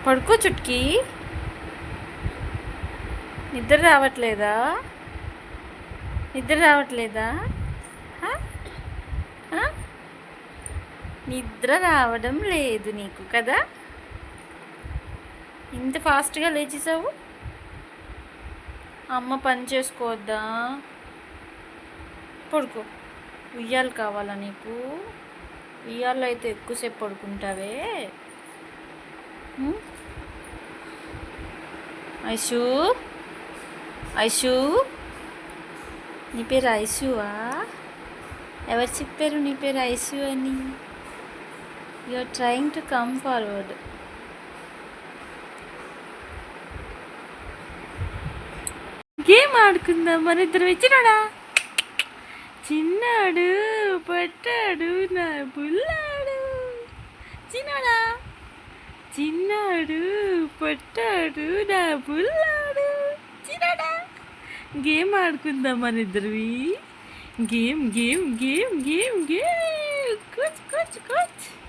పడుకో చుట్కీ. నిద్ర రావట్లేదా? నిద్ర రావట్లేదా? నిద్ర రావడం లేదు నీకు కదా? ఇంత ఫాస్ట్గా లేచేసావు. అమ్మ పని చేసుకోవద్దా? పడుకో. ఉయ్యాలు కావాలా నీకు? ఉయ్యాల్లో అయితే ఎక్కువసేపు పడుకుంటావే. ఐషు, ఐషు, నీ పేరు ఐషువా? ఎవరు చెప్పారు నీ పేరు ఐషు అని? You are trying to come forward. Game ఆడుకుందాం మన ఇద్దరం. ఇచ్చినాడా? చిన్నాడు పట్టాడు నా బుల్లాడు. చిన్నాడా? చిన్నాడు పట్టాడు నా బుల్లాడు. చిన్నాడా? గేమ్ ఆడుకుందాం మన ఇద్దరివి. Game game game game game. కూచ్ కూచ్ కూచ్.